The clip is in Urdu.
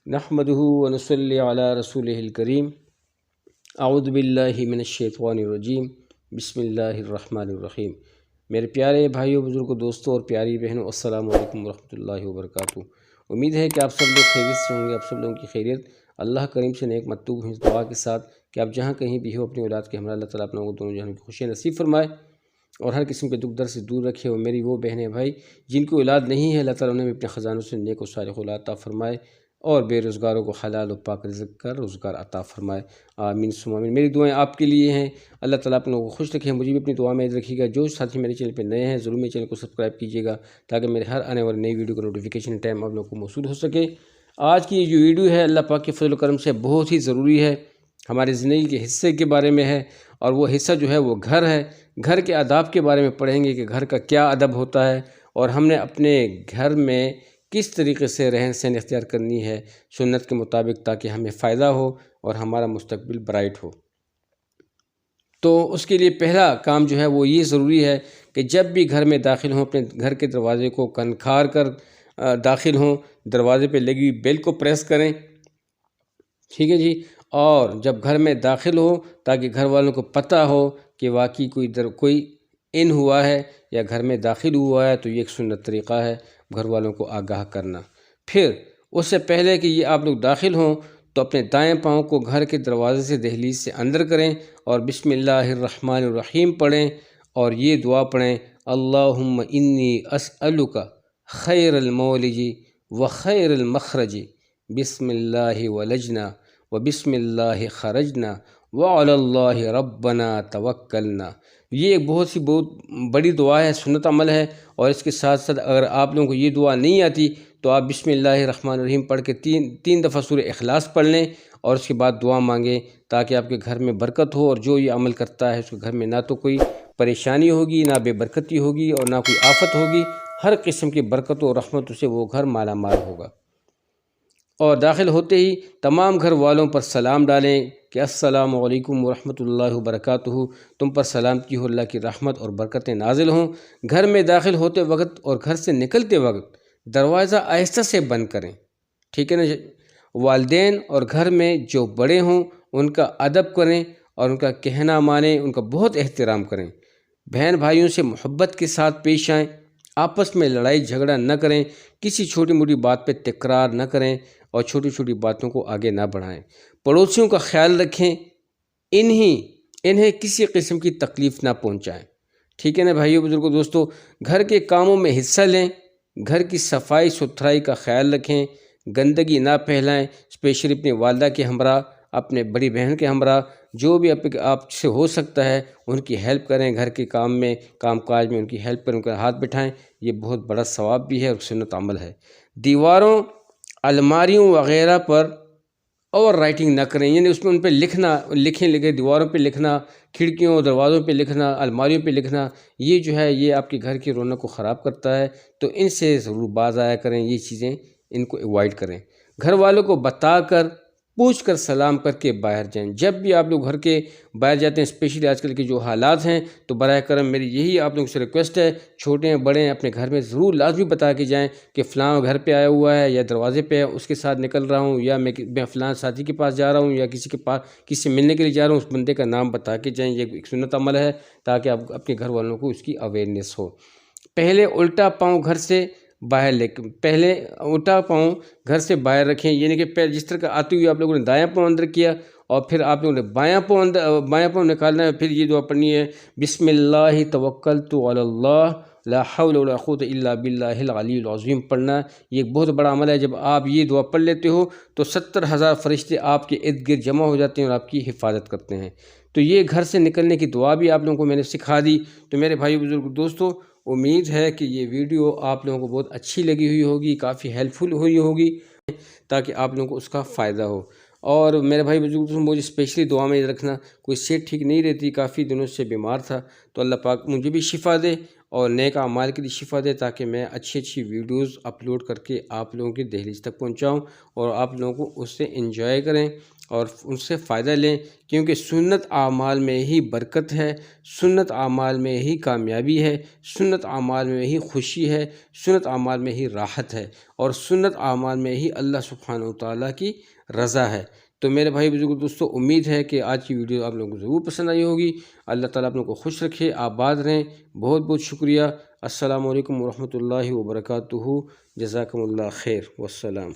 نحمدہ ونصلی علی رسولہ الکریم اعوذ باللہ من الشیطان الرجیم بسم اللہ الرحمن الرحیم۔ میرے پیارے بھائیوں، بزرگوں، دوستوں اور پیاری بہنوں، السلام علیکم ورحمۃ اللہ وبرکاتہ۔ امید ہے کہ آپ سب لوگ خیریت سے ہوں گے۔ آپ سب لوگوں کی خیریت اللہ کریم سے نیک مطلوب ہے، اس دعا کے ساتھ کہ آپ جہاں کہیں بھی ہو اپنی اولاد کے ہمراہ اللہ تعالیٰ آپ لوگوں کو دونوں جہان کی خوشی نصیب فرمائے اور ہر قسم کے دکھ درد سے دور رکھے۔ اور میری وہ بہنیں بھائی جن کو اولاد نہیں ہے، اللہ تعالیٰ انہیں بھی اپنے خزانوں سے نیک و صالح اولاد عطا فرمائے اور بے روزگاروں کو حلال و پاک رزق کا روزگار عطا فرمائے، آمین ثم آمین۔ میری دعائیں آپ کے لیے ہیں، اللہ تعالیٰ آپ لوگوں کو خوش رکھے، مجھے بھی اپنی دعا میں یاد رکھیے گا۔ جو ساتھی میرے چینل پہ نئے ہیں ضرور میرے چینل کو سبسکرائب کیجیے گا تاکہ میرے ہر آنے والی نئی ویڈیو کا نوٹیفیکیشن ٹائم آپ لوگوں کو موصول ہو سکے۔ آج کی یہ جو ویڈیو ہے اللہ پاک کے فضل و کرم سے بہت ہی ضروری ہے، ہماری زندگی کے حصے کے بارے میں ہے، اور وہ حصہ جو ہے وہ گھر ہے۔ گھر کے آداب کے بارے میں پڑھیں گے کہ گھر کا کیا ادب ہوتا ہے اور ہم نے اپنے گھر میں کس طریقے سے رہن سہن اختیار کرنی ہے سنت کے مطابق، تاکہ ہمیں فائدہ ہو اور ہمارا مستقبل برائٹ ہو۔ تو اس کے لیے پہلا کام جو ہے وہ یہ ضروری ہے کہ جب بھی گھر میں داخل ہوں اپنے گھر کے دروازے کو کھنکھار کر داخل ہوں، دروازے پہ لگی ہوئی بیل کو پریس کریں، ٹھیک ہے جی۔ اور جب گھر میں داخل ہو تاکہ گھر والوں کو پتہ ہو کہ واقعی کوئی ان ہوا ہے یا گھر میں داخل ہوا ہے، تو یہ ایک سنت طریقہ ہے گھر والوں کو آگاہ کرنا۔ پھر اس سے پہلے کہ یہ آپ لوگ داخل ہوں تو اپنے دائیں پاؤں کو گھر کے دروازے سے دہلیز سے اندر کریں اور بسم اللہ الرحمن الرحیم پڑھیں اور یہ دعا پڑھیں، اللہم انی اسألک خیر المولج و خیر المخرج، بسم اللہ ولجنا و بسم اللہ خرجنا وعلی اللہ ربنا توکلنا۔ یہ ایک بہت بڑی دعا ہے، سنت عمل ہے، اور اس کے ساتھ ساتھ اگر آپ لوگوں کو یہ دعا نہیں آتی تو آپ بسم اللہ الرحمن الرحیم پڑھ کے تین دفعہ سورہ اخلاص پڑھ لیں اور اس کے بعد دعا مانگیں تاکہ آپ کے گھر میں برکت ہو، اور جو یہ عمل کرتا ہے اس کے گھر میں نہ تو کوئی پریشانی ہوگی، نہ بے برکتی ہوگی اور نہ کوئی آفت ہوگی، ہر قسم کی برکتوں اور رحمتوں سے وہ گھر مالا مال ہوگا۔ اور داخل ہوتے ہی تمام گھر والوں پر سلام ڈالیں کہ السلام علیکم ورحمۃ اللہ وبرکاتہ، تم پر سلامتی ہو، اللہ کی رحمت اور برکتیں نازل ہوں۔ گھر میں داخل ہوتے وقت اور گھر سے نکلتے وقت دروازہ آہستہ سے بند کریں، ٹھیک ہے نا۔ والدین اور گھر میں جو بڑے ہوں ان کا ادب کریں اور ان کا کہنا مانیں، ان کا بہت احترام کریں۔ بہن بھائیوں سے محبت کے ساتھ پیش آئیں، آپس میں لڑائی جھگڑا نہ کریں، کسی چھوٹی موٹی بات پہ تکرار نہ کریں اور چھوٹی چھوٹی باتوں کو آگے نہ بڑھائیں۔ پڑوسیوں کا خیال رکھیں، انہیں کسی قسم کی تکلیف نہ پہنچائیں، ٹھیک ہے نا بھائیو، بزرگوں، دوستو۔ گھر کے کاموں میں حصہ لیں، گھر کی صفائی ستھرائی کا خیال رکھیں، گندگی نہ پھیلائیں، اسپیشلی اپنی والدہ کے ہمراہ، اپنے بڑی بہن کے ہمراہ، جو بھی آپ سے ہو سکتا ہے ان کی ہیلپ کریں، گھر کے کام کاج میں ان کی ہیلپ کریں، ان کا ہاتھ بٹھائیں، یہ بہت بڑا ثواب بھی ہے اور سنت عمل ہے۔ دیواروں، الماریوں وغیرہ پر اور رائٹنگ نہ کریں، یعنی اس میں ان پہ لکھیں دیواروں پہ لکھنا، کھڑکیوں دروازوں پہ لکھنا، الماریوں پہ لکھنا، یہ جو ہے یہ آپ کے گھر کی رونق کو خراب کرتا ہے، تو ان سے ضرور باز آیا کریں، یہ چیزیں ان کو ایوائڈ کریں۔ گھر والوں کو بتا کر پوچھ کر سلام کر کے باہر جائیں۔ جب بھی آپ لوگ گھر کے باہر جاتے ہیں، اسپیشلی آج کل کے جو حالات ہیں، تو براہ کرم میری یہی آپ لوگوں سے ریکویسٹ ہے، چھوٹے ہیں بڑے ہیں، اپنے گھر میں ضرور لازمی بتا کے جائیں کہ فلاں گھر پہ آیا ہوا ہے یا دروازے پہ اس کے ساتھ نکل رہا ہوں، یا میں فلاں ساتھی کے پاس جا رہا ہوں، یا کسی سے ملنے کے لیے جا رہا ہوں، اس بندے کا نام بتا کے جائیں۔ یہ ایک سنت عمل ہے تاکہ آپ اپنے گھر والوں کو اس کی اویئرنیس ہو۔ پہلے الٹا پاؤں گھر سے باہر رکھیں، یعنی کہ پیر جس طرح کا آتے ہوئے آپ لوگوں نے دایاں پاؤں اندر کیا اور پھر آپ لوگوں نے بایاں پاؤں نکالنا ہے، پھر یہ دعا پڑھنی ہے، بسم اللہ توکلت علی اللہ لا حول ولا قوت الا باللہ العلی العظیم پڑھنا۔ یہ ایک بہت بڑا عمل ہے، جب آپ یہ دعا پڑھ لیتے ہو تو 70,000 فرشتے آپ کے ارد گرد جمع ہو جاتے ہیں اور آپ کی حفاظت کرتے ہیں۔ تو یہ گھر سے نکلنے کی دعا بھی آپ لوگوں کو میں نے سکھا دی۔ تو میرے بھائی بزرگ دوستو، امید ہے کہ یہ ویڈیو آپ لوگوں کو بہت اچھی لگی ہوئی ہوگی، کافی ہیلپ فل ہوئی ہوگی، تاکہ آپ لوگوں کو اس کا فائدہ ہو۔ اور میرے بھائی بزرگ، مجھے اسپیشلی دعا میں رکھنا، کوئی صحت ٹھیک نہیں رہتی، کافی دنوں سے بیمار تھا، تو اللہ پاک مجھے بھی شفا دے اور نیک اعمال کے لیے شفا دے، تاکہ میں اچھی ویڈیوز اپلوڈ کر کے آپ لوگوں کی دہلیز تک پہنچاؤں اور آپ لوگوں کو اس سے انجوائے کریں اور ان سے فائدہ لیں، کیونکہ سنت اعمال میں ہی برکت ہے، سنت اعمال میں ہی کامیابی ہے، سنت اعمال میں ہی خوشی ہے، سنت اعمال میں ہی راحت ہے، اور سنت اعمال میں ہی اللہ سبحانہ وتعالیٰ کی رضا ہے۔ تو میرے بھائی بزرگ دوستو، امید ہے کہ آج کی ویڈیو آپ لوگوں کو ضرور پسند آئی ہوگی۔ اللہ تعالیٰ آپ لوگوں کو خوش رکھے، آباد رہیں۔ بہت بہت شکریہ۔ السلام علیکم ورحمۃ اللہ وبرکاتہ۔ جزاکم اللہ خیر، والسلام۔